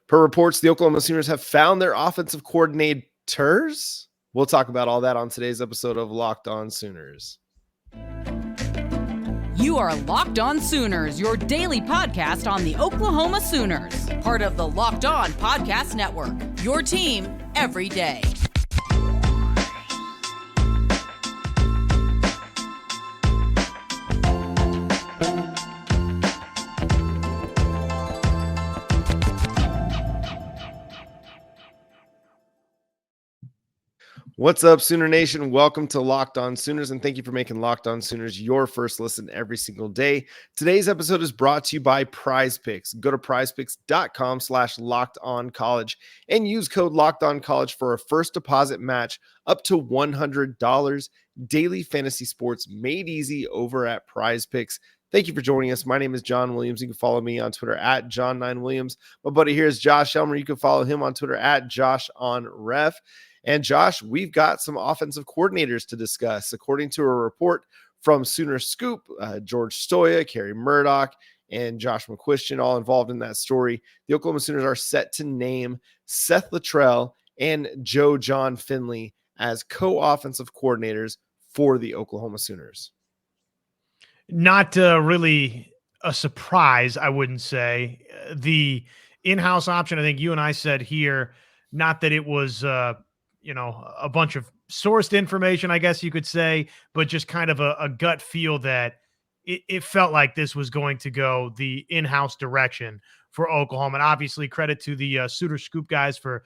Per reports, the Oklahoma Sooners have found their offensive coordinators. We'll talk about all that on today's episode of Locked On Sooners. You are Locked On Sooners, your daily podcast on the Oklahoma Sooners, part of the Locked On Podcast Network, your team every day. What's up, Sooner Nation? Welcome to Locked On Sooners, and thank you for making Locked On Sooners your first listen every single day. Today's episode is brought to you by PrizePicks. Go to prizepicks.com/lockedoncollege and use code LOCKEDONCollege for a first deposit match up to $100. Daily fantasy sports made easy over at PrizePicks. Thank you for joining us. My name is John Williams. You can follow me on Twitter at John9Williams. My buddy here is Josh Elmer. You can follow him on Twitter at JoshOnRef. And Josh, we've got some offensive coordinators to discuss. According to a report from Sooner Scoop, George Stoya, Kerry Murdoch, and Josh McCuistion all involved in that story. The Oklahoma Sooners are set to name Seth Littrell and John Finley as co-offensive coordinators for the Oklahoma Sooners. Not really a surprise, I wouldn't say. The in-house option, I think you and I said here, not that it was a bunch of sourced information, I guess you could say, but just kind of a gut feel that it felt like this was going to go the in-house direction for Oklahoma. And obviously credit to the Sooner Scoop guys for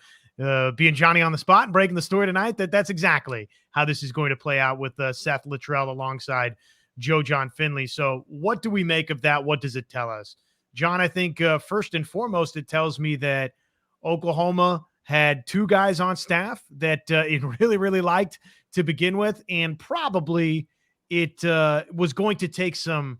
being Johnny on the spot and breaking the story tonight. That's exactly how this is going to play out with Seth Littrell alongside John Finley. So what do we make of that? What does it tell us? John, I think first and foremost, it tells me that Oklahoma had two guys on staff that it really, really liked to begin with, and probably it was going to take some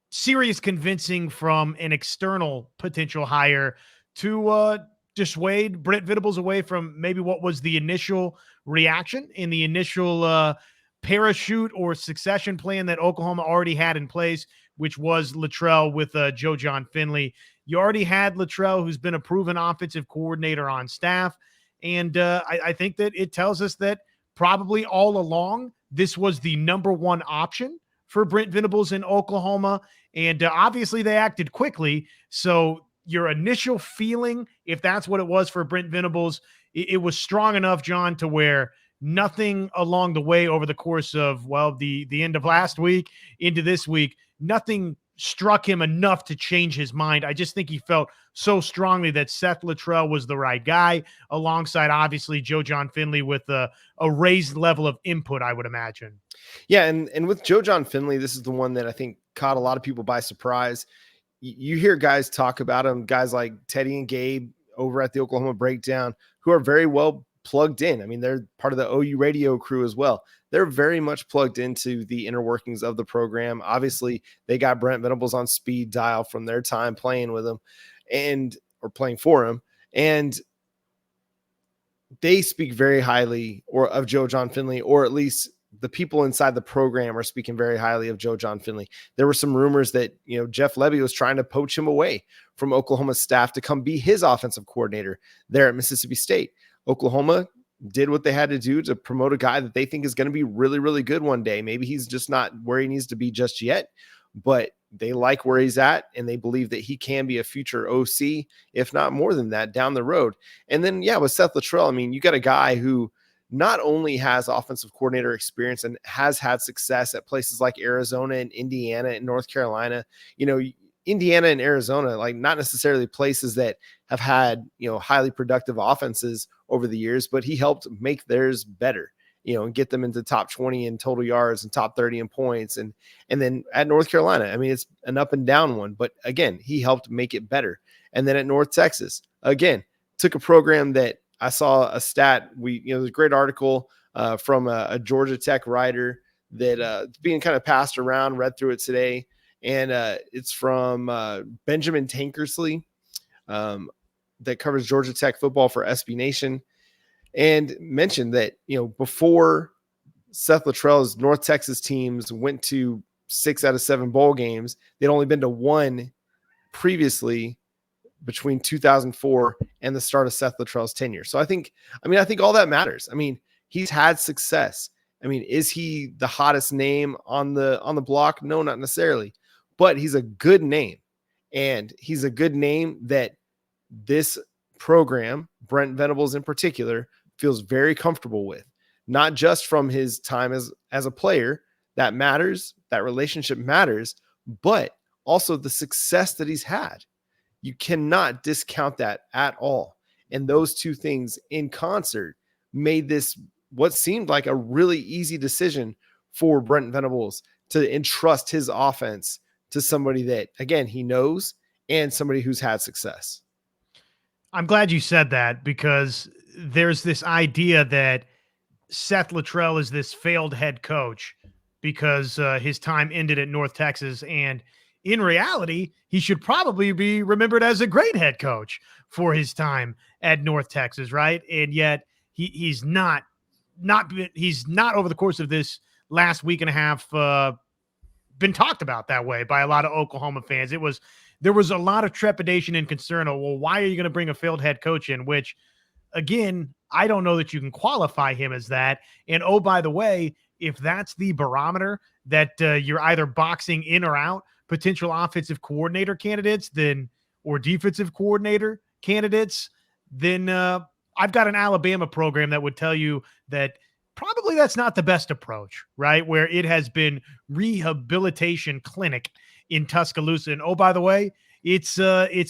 serious convincing from an external potential hire to dissuade Brent Venables away from maybe what was the initial reaction in the initial parachute or succession plan that Oklahoma already had in place, which was Littrell with John Finley. You already had Littrell, who's been a proven offensive coordinator on staff. And I think that it tells us that probably all along, this was the number one option for Brent Venables in Oklahoma. And obviously they acted quickly. So your initial feeling, if that's what it was for Brent Venables, it was strong enough, John, to where nothing along the way over the course of, the end of last week into this week, nothing struck him enough to change his mind. I just think he felt so strongly that Seth Littrell was the right guy, alongside obviously John Finley with a raised level of input, I would imagine. Yeah, and with John Finley, this is the one that I think caught a lot of people by surprise. You hear guys talk about him, guys like Teddy and Gabe over at the Oklahoma Breakdown, who are very well plugged in. I mean, they're part of the OU radio crew as well. They're very much plugged into the inner workings of the program. Obviously, they got Brent Venables on speed dial from their time playing with him or playing for him. And they speak very highly of John Finley, or at least the people inside the program are speaking very highly of John Finley. There were some rumors that, Jeff Lebby was trying to poach him away from Oklahoma's staff to come be his offensive coordinator there at Mississippi State. Oklahoma did what they had to do to promote a guy that they think is going to be really, really good one day. Maybe he's just not where he needs to be just yet, but they like where he's at, and they believe that he can be a future OC, if not more than that, down the road. And then, with Seth Latrell, I mean, you got a guy who not only has offensive coordinator experience and has had success at places like Arizona and Indiana and North Carolina. Indiana and Arizona, like not necessarily places that have had, highly productive offenses over the years, but he helped make theirs better, and get them into top 20 in total yards and top 30 in points. And then at North Carolina, I mean, it's an up and down one, but again, he helped make it better. And then at North Texas, again, took a program that I saw a stat. There's a great article from a Georgia Tech writer that being kind of passed around, read through it today. And it's from Benjamin Tankersley that covers Georgia Tech football for SB Nation, and mentioned that, before Seth Latrell's North Texas teams went to 6 out of 7 bowl games, they'd only been to one previously between 2004 and the start of Seth Littrell's tenure. So I think all that matters. I mean, he's had success. I mean, is he the hottest name on the block? No, not necessarily, but he's a good name, and he's a good name that this program, Brent Venables in particular, feels very comfortable with, not just from his time as a player. That matters. That relationship matters, but also the success that he's had. You cannot discount that at all. And those two things in concert made this what seemed like a really easy decision for Brent Venables to entrust his offense to somebody that, again, he knows and somebody who's had success. I'm glad you said that, because there's this idea that Seth Latrell is this failed head coach because his time ended at North Texas. And in reality, he should probably be remembered as a great head coach for his time at North Texas, right? And yet he's not over the course of this last week and a half been talked about that way by a lot of Oklahoma fans. There was a lot of trepidation and concern of, well, why are you going to bring a failed head coach in? Which, again, I don't know that you can qualify him as that. And oh, by the way, if that's the barometer that you're either boxing in or out potential offensive coordinator candidates, or defensive coordinator candidates, then I've got an Alabama program that would tell you that probably that's not the best approach, right? Where it has been rehabilitation clinic in Tuscaloosa. And oh, by the way, it's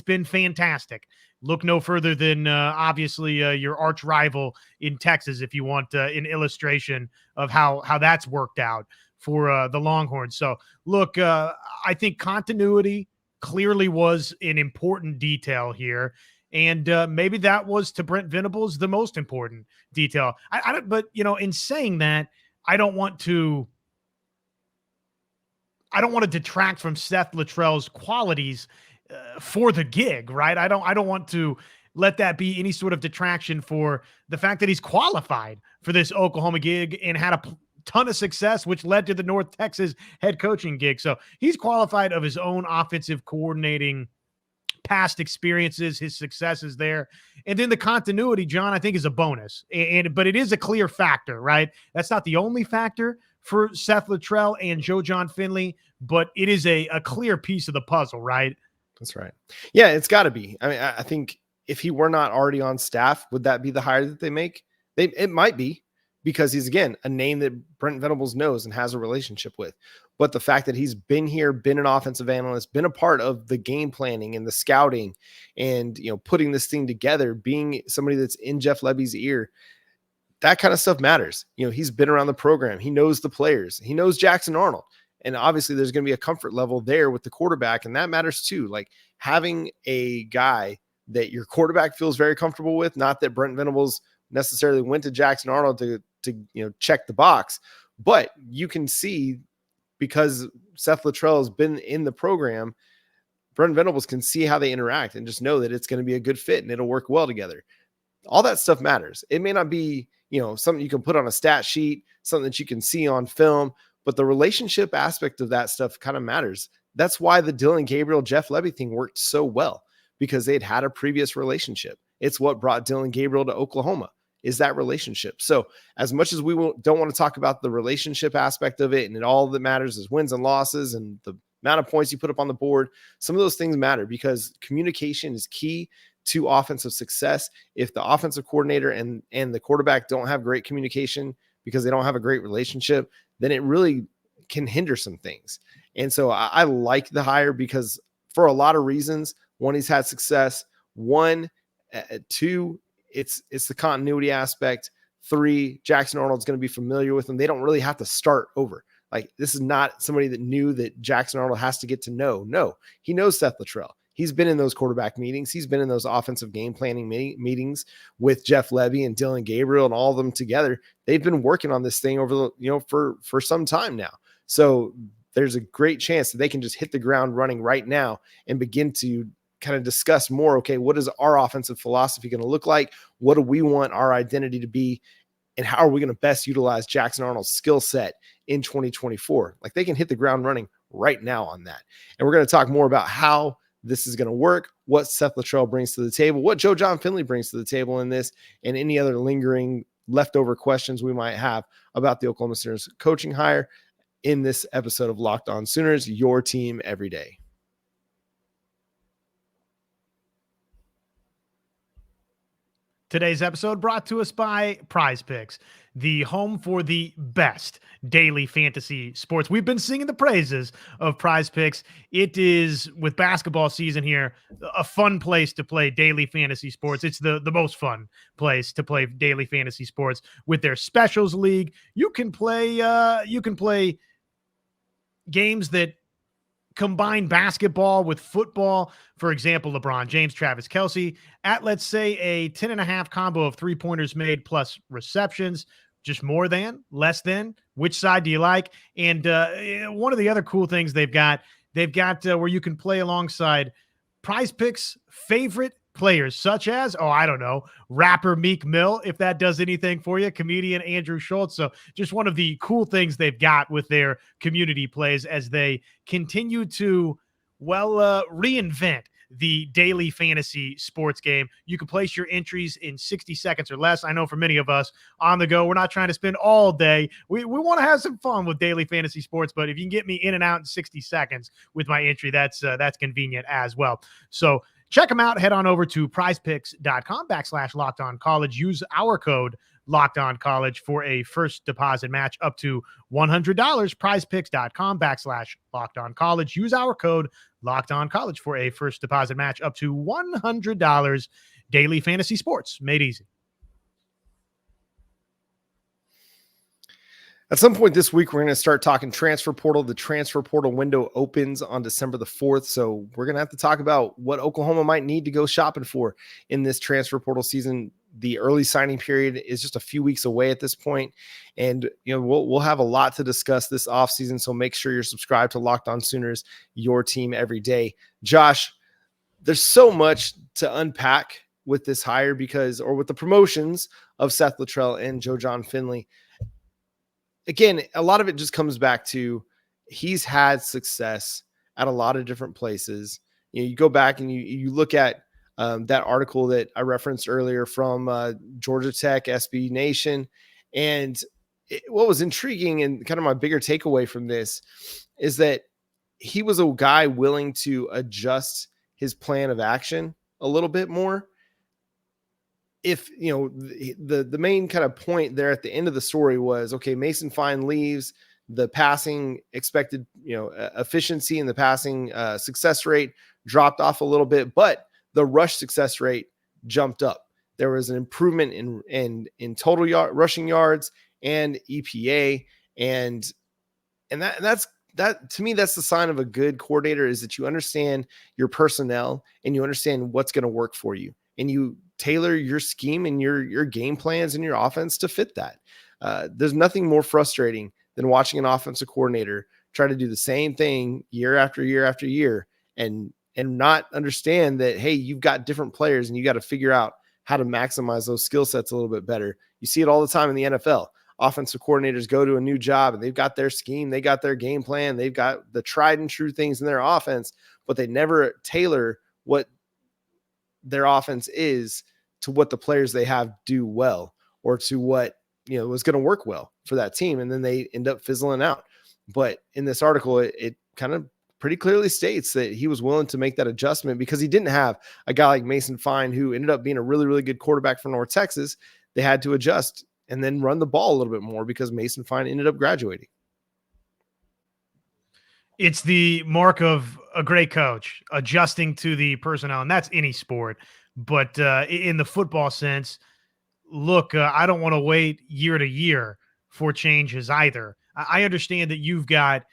been fantastic. Look no further than obviously your arch rival in Texas, if you want an illustration of how that's worked out for the Longhorns. So look, I think continuity clearly was an important detail here. And maybe that was, to Brent Venables, the most important detail. But in saying that, I don't want to detract from Seth Latrell's qualities for the gig, right? I don't want to let that be any sort of detraction for the fact that he's qualified for this Oklahoma gig and had a ton of success, which led to the North Texas head coaching gig. So he's qualified of his own offensive coordinating past experiences, his successes there. And then the continuity, John, I think is a bonus. But it is a clear factor, right? That's not the only factor for Seth Littrell and John Finley, but it is a clear piece of the puzzle, right? That's right. Yeah, it's got to be. I mean, I think if he were not already on staff, would that be the hire that they make? It might be, because he's, again, a name that Brent Venables knows and has a relationship with. But the fact that he's been here, been an offensive analyst, been a part of the game planning and the scouting and, putting this thing together, being somebody that's in Jeff Lebby's ear, that kind of stuff matters. He's been around the program. He knows the players. He knows Jackson Arnold. And obviously there's going to be a comfort level there with the quarterback, and that matters too. Like having a guy that your quarterback feels very comfortable with, not that Brent Venables necessarily went to Jackson Arnold to check the box, but you can see, because Seth Littrell has been in the program, Brent Venables can see how they interact and just know that it's going to be a good fit and it'll work well together. All that stuff matters. It may not be, something you can put on a stat sheet, something that you can see on film, but the relationship aspect of that stuff kind of matters. That's why the Dillon Gabriel, Jeff Lebby thing worked so well, because they'd had a previous relationship. It's what brought Dillon Gabriel to Oklahoma, is that relationship. So as much as we don't want to talk about the relationship aspect of it, and all that matters is wins and losses and the amount of points you put up on the board, some of those things matter, because communication is key to offensive success. If the offensive coordinator and the quarterback don't have great communication because they don't have a great relationship, then it really can hinder some things. And so I like the hire, because for a lot of reasons. One, he's had success. Two, it's the continuity aspect. 3, Jackson Arnold's going to be familiar with him. They don't really have to start over. Like, this is not somebody that knew that Jackson Arnold has to get to know. No, he knows Seth Littrell. He's been in those quarterback meetings. He's been in those offensive game planning meetings with Jeff Lebby and Dillon Gabriel and all of them together. They've been working on this thing over for some time now. So there's a great chance that they can just hit the ground running right now and begin to kind of discuss more. Okay, what is our offensive philosophy going to look like? What do we want our identity to be? And how are we going to best utilize Jackson Arnold's skill set in 2024? Like, they can hit the ground running right now on that. And we're going to talk more about how this is going to work, what Seth Latrell brings to the table, what John Finley brings to the table in this, and any other lingering leftover questions we might have about the Oklahoma Sooners coaching hire in this episode of Locked On Sooners, your team every day. Today's episode brought to us by PrizePicks, the home for the best daily fantasy sports. We've been singing the praises of PrizePicks. It is, with basketball season here, a fun place to play daily fantasy sports. It's the most fun place to play daily fantasy sports. With their specials league, you can play games that combine basketball with football. For example, LeBron James, Travis Kelce at, let's say, a 10.5 combo of 3-pointers made plus receptions. Just more than, less than, which side do you like? And one of the other cool things they've got where you can play alongside PrizePicks favorite players, such as, I don't know, rapper Meek Mill, if that does anything for you, comedian Andrew Schultz. So just one of the cool things they've got with their community plays as they continue to, reinvent the daily fantasy sports game. You can place your entries in 60 seconds or less. I know for many of us on the go, we're not trying to spend all day. We want to have some fun with daily fantasy sports, but if you can get me in and out in 60 seconds with my entry, that's convenient as well. So check them out. Head on over to prizepicks.com/LockedOnCollege. Use our code LockedOnCollege for a first deposit match up to $100. prizepicks.com/LockedOnCollege. Use our code LockedOnCollege for a first deposit match up to $100. Daily fantasy sports made easy. At some point this week, we're going to start talking transfer portal. The transfer portal window opens on December the 4th. So we're going to have to talk about what Oklahoma might need to go shopping for in this transfer portal season. The early signing period is just a few weeks away at this point. And, we'll have a lot to discuss this offseason. So make sure you're subscribed to Locked On Sooners, your team every day. Josh, there's so much to unpack with this hire with the promotions of Seth Littrell and John Finley. Again, a lot of it just comes back to he's had success at a lot of different places. You go back and you look at that article that I referenced earlier from Georgia Tech, SB Nation. And what was intriguing and kind of my bigger takeaway from this is that he was a guy willing to adjust his plan of action a little bit more. If, the main kind of point there at the end of the story was, okay, Mason Fine leaves, the passing expected, efficiency and the passing success rate dropped off a little bit, but the rush success rate jumped up. There was an improvement in total rushing yards and EPA. And that's to me, that's the sign of a good coordinator, is that you understand your personnel and you understand what's going to work for you. And you tailor your scheme and your game plans and your offense to fit that. There's nothing more frustrating than watching an offensive coordinator try to do the same thing year after year after year and not understand that, hey, you've got different players and you got to figure out how to maximize those skill sets a little bit better. You see it all the time in the NFL. Offensive coordinators go to a new job and they've got their scheme, they got their game plan, they've got the tried and true things in their offense, but they never tailor what their offense is to what the players they have do well, or to what, was going to work well for that team. And then they end up fizzling out. But in this article, it kind of pretty clearly states that he was willing to make that adjustment because he didn't have a guy like Mason Fine, who ended up being a really, really good quarterback for North Texas. They had to adjust and then run the ball a little bit more because Mason Fine ended up graduating. It's the mark of a great coach, adjusting to the personnel, and that's any sport. But in the football sense, look, I don't want to wait year to year for changes either. I understand that you've got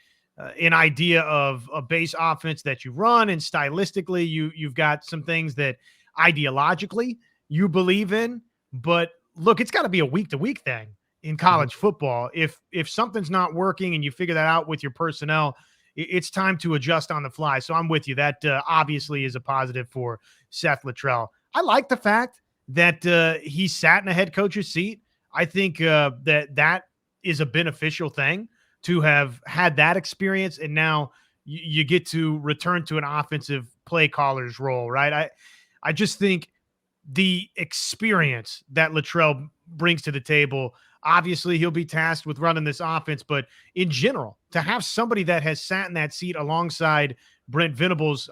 an idea of a base offense that you run, and stylistically, you've got some things that ideologically you believe in. But look, it's got to be a week-to-week thing in college football. If something's not working and you figure that out with your personnel, it's time to adjust on the fly. So I'm with you. That obviously is a positive for Seth Littrell. I like the fact that he sat in a head coach's seat. I think that is a beneficial thing to have had that experience and now you get to return to an offensive play caller's role, right? I just think the experience that Latrell brings to the table, obviously he'll be tasked with running this offense, but in general, to have somebody that has sat in that seat alongside Brent Venables,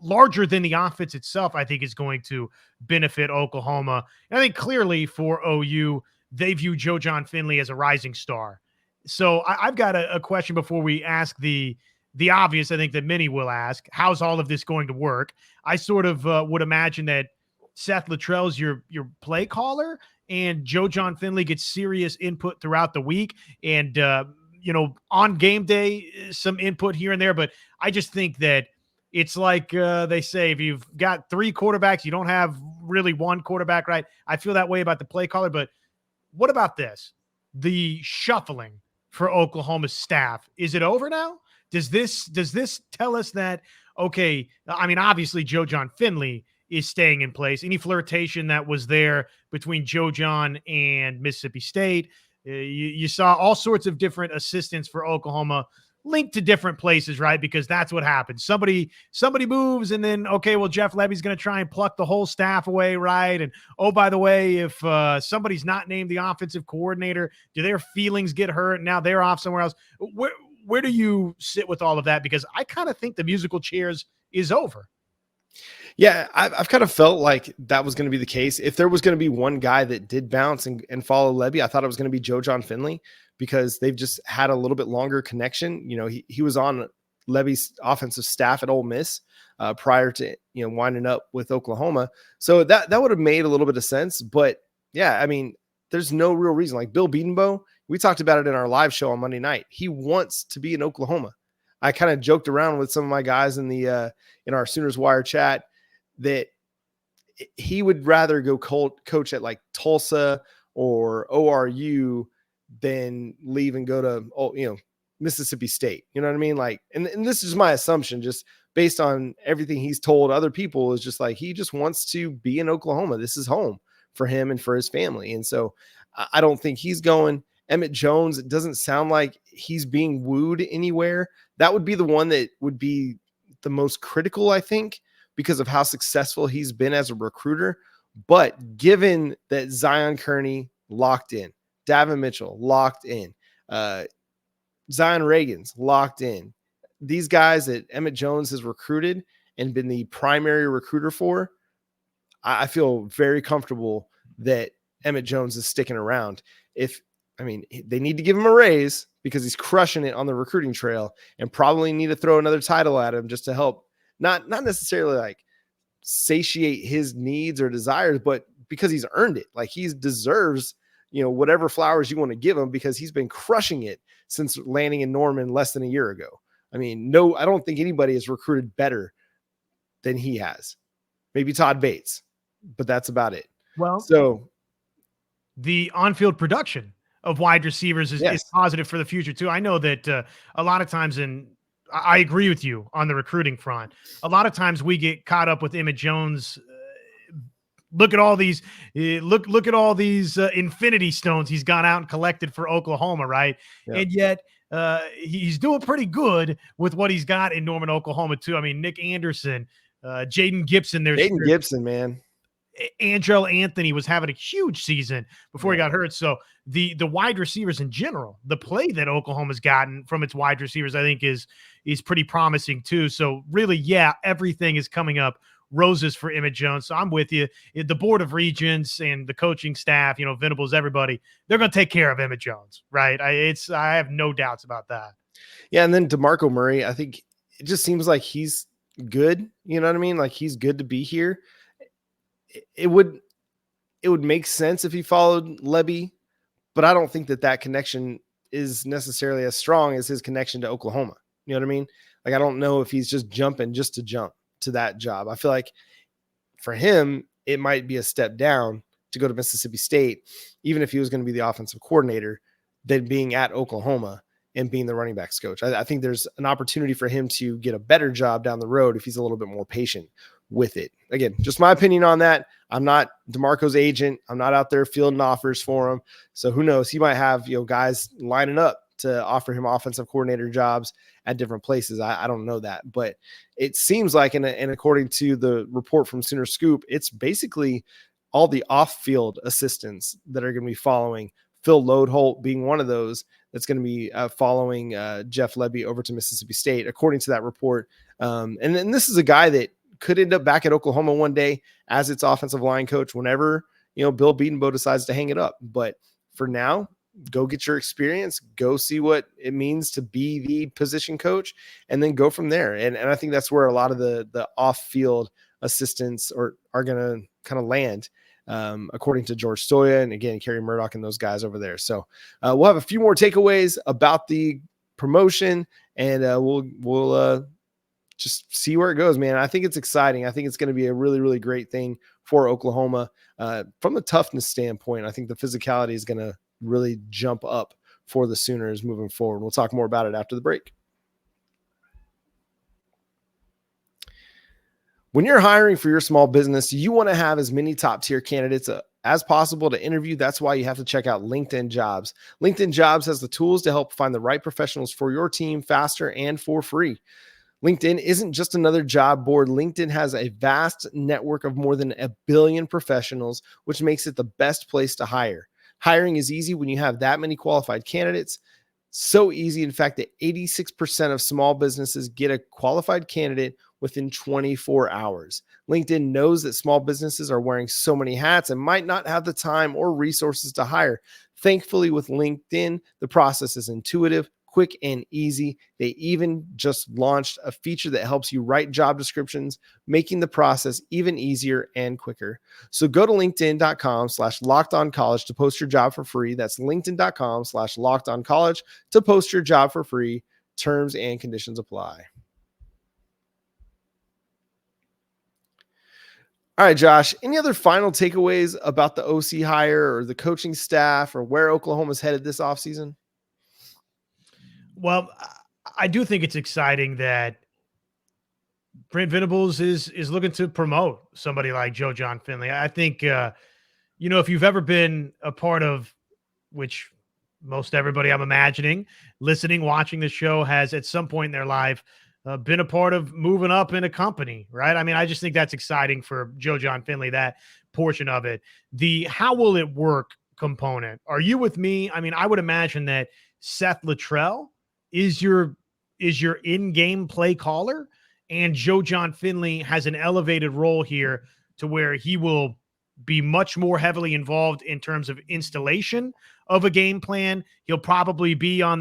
larger than the offense itself, I think is going to benefit Oklahoma. And I think clearly for OU, they view John Finley as a rising star. So I've got a question before we ask the obvious, I think that many will ask. How's all of this going to work? I sort of would imagine that Seth Latrell's your play caller, and John Finley gets serious input throughout the week, and on game day, some input here and there. But I just think that it's like they say, if you've got 3 quarterbacks, you don't have really one quarterback, right? I feel that way about the play caller. But what about this? The shuffling for Oklahoma's staff. Is it over now? Does this tell us that, okay, I mean, obviously John Finley is staying in place. Any flirtation that was there between John and Mississippi State, you saw all sorts of different assistants for Oklahoma linked to different places, right? Because that's what happens. Somebody moves, and then, okay, well, Jeff Lebby's going to try and pluck the whole staff away, right? And, oh, by the way, if somebody's not named the offensive coordinator, do their feelings get hurt? Now they're off somewhere else. Where do you sit with all of that? Because I kind of think the musical chairs is over. Yeah, I've kind of felt like that was going to be the case. If there was going to be one guy that did bounce and follow Lebby, I thought it was going to be John Finley, because they've just had a little bit longer connection. He was on Lebby's offensive staff at Ole Miss prior to winding up with Oklahoma. So that would have made a little bit of sense. But yeah, I mean, there's no real reason. Like Bill Bedenbaugh, we talked about it in our live show on Monday night. He wants to be in Oklahoma. I kind of joked around with some of my guys in our Sooners Wire chat that he would rather go coach at like Tulsa or ORU than leave and go to Mississippi State. You know what I mean? Like, and this is my assumption, just based on everything he's told other people, is just like he just wants to be in Oklahoma. This is home for him and for his family. And so I don't think he's going. Emmett Jones, it doesn't sound like he's being wooed anywhere. That would be the one that would be the most critical, I think, because of how successful he's been as a recruiter. But given that Zion Kearney locked in, Davin Mitchell locked in, Zion Reagan's locked in, these guys that Emmett Jones has recruited and been the primary recruiter for, I feel very comfortable that Emmett Jones is sticking around. They need to give him a raise because he's crushing it on the recruiting trail, and probably need to throw another title at him just to help, not necessarily like satiate his needs or desires, but because he's earned it. Like he deserves, whatever flowers you want to give him, because he's been crushing it since landing in Norman less than a year ago. I mean, no, I don't think anybody has recruited better than he has. Maybe Todd Bates, but that's about it. Well, so the on-field production of wide receivers is positive for the future too. I know that a lot of times, and I agree with you on the recruiting front, a lot of times we get caught up with Emmett Jones. Look at all these, look at all these infinity stones he's gone out and collected for Oklahoma, right? Yeah. And yet he's doing pretty good with what he's got in Norman, Oklahoma too. I mean, Nick Anderson, Jaden Gibson. Jaden Gibson, man. Andrell Anthony was having a huge season before he got hurt. So the wide receivers in general, the play that Oklahoma's gotten from its wide receivers, I think is pretty promising too. So really, everything is coming up roses for Emmett Jones. So I'm with you. The Board of Regents and the coaching staff, Venables, everybody, they're going to take care of Emmett Jones, right? I have no doubts about that. Yeah, and then DeMarco Murray, I think it just seems like he's good. You know what I mean? Like he's good to be here. It would make sense if he followed Lebby, but I don't think that connection is necessarily as strong as his connection to Oklahoma. You know what I mean? Like, I don't know if he's just jumping just to jump to that job. I feel like for him, it might be a step down to go to Mississippi State, even if he was going to be the offensive coordinator, than being at Oklahoma and being the running backs coach. I think there's an opportunity for him to get a better job down the road if he's a little bit more patient with it. Again, just my opinion on that. I'm not DeMarco's agent. I'm not out there fielding offers for him. So who knows? He might have, guys lining up to offer him offensive coordinator jobs at different places. I don't know that, but it seems like, and according to the report from Sooner Scoop, it's basically all the off-field assistants that are going to be following. Phil Lodeholt being one of those that's going to be following Jeff Lebby over to Mississippi State, according to that report. And then this is a guy that could end up back at Oklahoma one day as its offensive line coach whenever, Bill Bedenbaugh decides to hang it up. But for now, go get your experience, go see what it means to be the position coach, and then go from there. And I think that's where a lot of the off-field assistants are going to kind of land, according to George Stoya and again, Kerry Murdoch and those guys over there. So we'll have a few more takeaways about the promotion, and we'll just see where it goes, man. I think it's exciting. I think it's going to be a really, really great thing for Oklahoma. From the toughness standpoint, I think the physicality is going to really jump up for the Sooners moving forward. We'll talk more about it after the break. When you're hiring for your small business, you want to have as many top tier candidates as possible to interview. That's why you have to check out LinkedIn Jobs. LinkedIn Jobs has the tools to help find the right professionals for your team faster and for free. LinkedIn isn't just another job board. LinkedIn has a vast network of more than 1 billion professionals, which makes it the best place to hire. Hiring is easy when you have that many qualified candidates. So easy, in fact, that 86% of small businesses get a qualified candidate within 24 hours. LinkedIn knows that small businesses are wearing so many hats and might not have the time or resources to hire. Thankfully, with LinkedIn, the process is intuitive, quick, and easy. They even just launched a feature that helps you write job descriptions, making the process even easier and quicker. So go to linkedin.com/lockedoncollege to post your job for free. That's linkedin.com/lockedoncollege to post your job for free. Terms and conditions apply. All right, Josh, any other final takeaways about the OC hire or the coaching staff or where Oklahoma's headed this offseason? Well, I do think it's exciting that Brent Venables is looking to promote somebody like John Finley. I think, if you've ever been a part of, which most everybody I'm imagining, listening, watching the show has at some point in their life been a part of moving up in a company, right? I mean, I just think that's exciting for John Finley, that portion of it. The how will it work component. Are you with me? I mean, I would imagine that Seth Littrell is your in-game play caller, and John Finley has an elevated role here to where he will be much more heavily involved in terms of installation of a game plan. He'll probably be on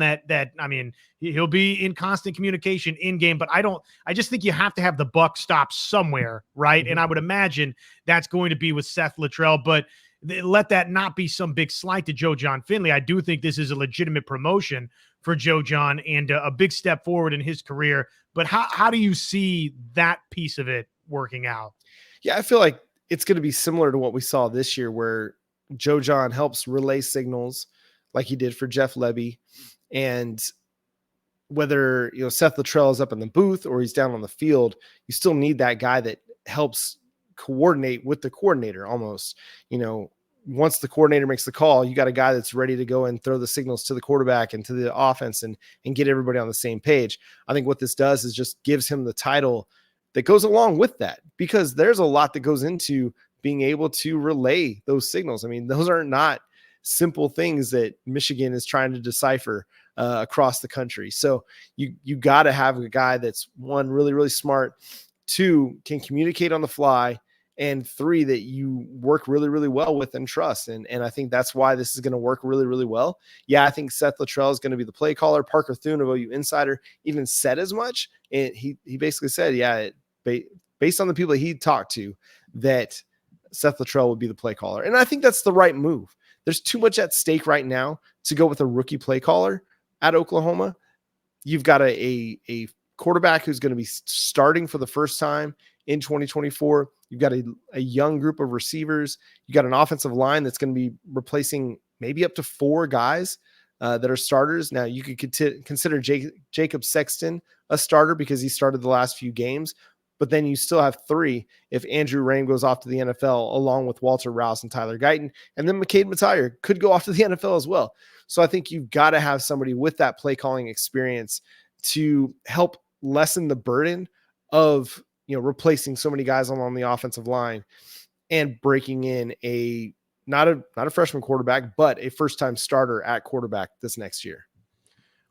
he'll be in constant communication in game, but I just think you have to have the buck stop somewhere, right? Mm-hmm. And I would imagine that's going to be with Seth Littrell, but let that not be some big slight to John Finley. I do think this is a legitimate promotion for John and a big step forward in his career. But how do you see that piece of it working out? Yeah, I feel like it's going to be similar to what we saw this year, where John helps relay signals like he did for Jeff Lebby. And whether, Seth Latrell is up in the booth or he's down on the field, you still need that guy that helps coordinate with the coordinator almost. Once the coordinator makes the call, you got a guy that's ready to go and throw the signals to the quarterback and to the offense and get everybody on the same page. I think what this does is just gives him the title that goes along with that, because there's a lot that goes into being able to relay those signals. I mean, those are not simple things that Michigan is trying to decipher across the country. So you got to have a guy that's, one, really, really smart, two, can communicate on the fly, and three, that you work really, really well with and trust. And I think that's why this is going to work really, really well. Yeah, I think Seth Littrell is going to be the play caller. Parker Thune of OU Insider even said as much. And he basically said, based on the people that he talked to, that Seth Littrell would be the play caller. And I think that's the right move. There's too much at stake right now to go with a rookie play caller at Oklahoma. You've got a quarterback who's going to be starting for the first time in 2024. You've got a young group of receivers. You got an offensive line that's going to be replacing maybe up to 4 guys that are starters. Now, you could consider Jacob Sexton a starter because he started the last few games, but then you still have 3 if Andrew Raym goes off to the NFL along with Walter Rouse and Tyler Guyton, and then McCade Matire could go off to the NFL as well. So I think you've got to have somebody with that play calling experience to help lessen the burden of, replacing so many guys along the offensive line and breaking in not a freshman quarterback, but a first-time starter at quarterback this next year.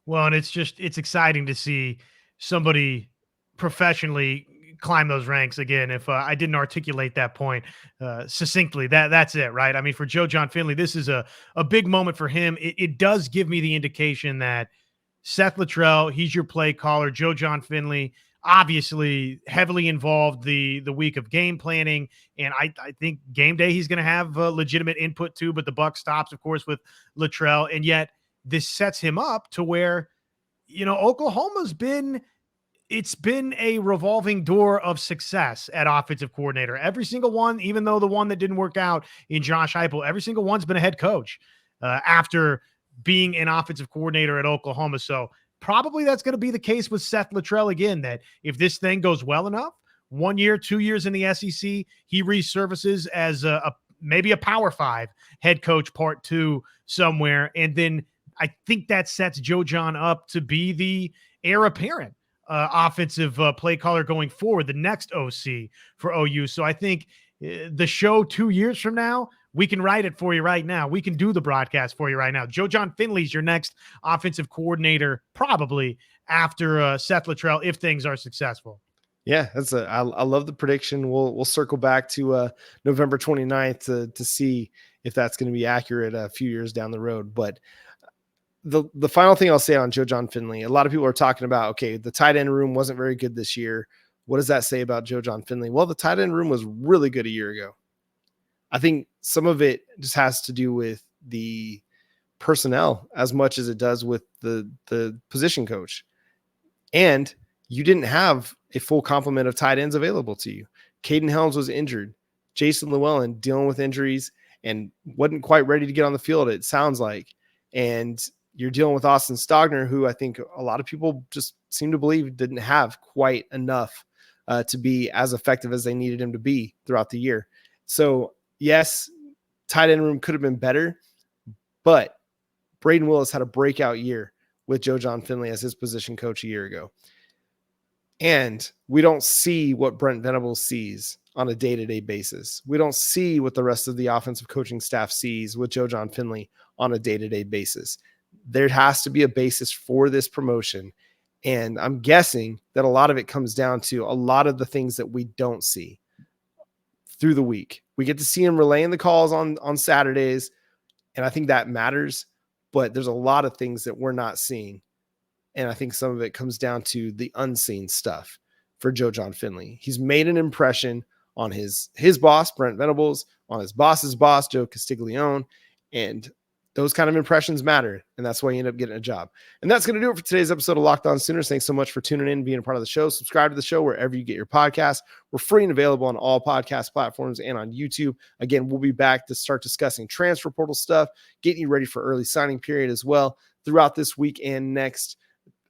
Well, and it's exciting to see somebody professionally climb those ranks again. If I didn't articulate that point succinctly, that's it, right? I mean, for John Finley, this is a big moment for him. It does give me the indication that Seth Littrell, he's your play caller. John Finley, obviously heavily involved the week of game planning. And I think game day, he's going to have legitimate input too, but the buck stops, of course, with Littrell. And yet this sets him up to where, Oklahoma's been a revolving door of success at offensive coordinator. Every single one, even though the one that didn't work out in Josh Heupel, every single one's been a head coach after being an offensive coordinator at Oklahoma. So probably that's going to be the case with Seth Latrell again, that if this thing goes well enough, 1 year, 2 years in the SEC, he resurfaces as maybe a Power 5 head coach part 2 somewhere. And then I think that sets John up to be the heir apparent offensive play caller going forward, the next OC for OU. So I think the show 2 years from now, we can write it for you right now. We can do the broadcast for you right now. John Finley's your next offensive coordinator, probably after Seth Littrell, if things are successful. Yeah, I love the prediction. We'll circle back to November 29th to see if that's going to be accurate a few years down the road. But the final thing I'll say on John Finley, a lot of people are talking about, okay, the tight end room wasn't very good this year. What does that say about John Finley? Well, the tight end room was really good a year ago. I think some of it just has to do with the personnel as much as it does with the position coach. And you didn't have a full complement of tight ends available to you. Caden Helms was injured. Jason Llewellyn dealing with injuries and wasn't quite ready to get on the field, it sounds like. And you're dealing with Austin Stogner, who I think a lot of people just seem to believe didn't have quite enough to be as effective as they needed him to be throughout the year. So yes, tight end room could have been better, but Braden Willis had a breakout year with John Finley as his position coach a year ago. And we don't see what Brent Venables sees on a day-to-day basis. We don't see what the rest of the offensive coaching staff sees with John Finley on a day-to-day basis. There has to be a basis for this promotion. And I'm guessing that a lot of it comes down to a lot of the things that we don't see through the week. We get to see him relaying the calls on Saturdays, and I think that matters. But there's a lot of things that we're not seeing. And I think some of it comes down to the unseen stuff for John Finley. He's made an impression on his boss, Brent Venables, on his boss's boss, Joe Castiglione, and those kind of impressions matter, and that's why you end up getting a job. And that's going to do it for today's episode of Locked On Sooners. Thanks so much for tuning in and being a part of the show. Subscribe to the show wherever you get your podcasts. We're free and available on all podcast platforms and on YouTube. Again, we'll be back to start discussing transfer portal stuff, getting you ready for early signing period as well throughout this week and next.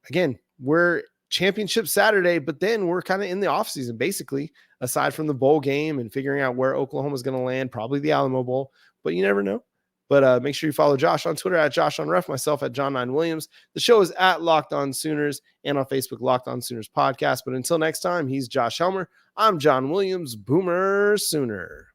Again, we're championship Saturday, but then we're kind of in the offseason, basically, aside from the bowl game and figuring out where Oklahoma's going to land, probably the Alamo Bowl, but you never know. But make sure you follow Josh on Twitter at JoshOnRef, myself at John9Williams. The show is at Locked On Sooners and on Facebook, Locked On Sooners Podcast. But until next time, he's Josh Helmer. I'm John Williams, Boomer Sooner.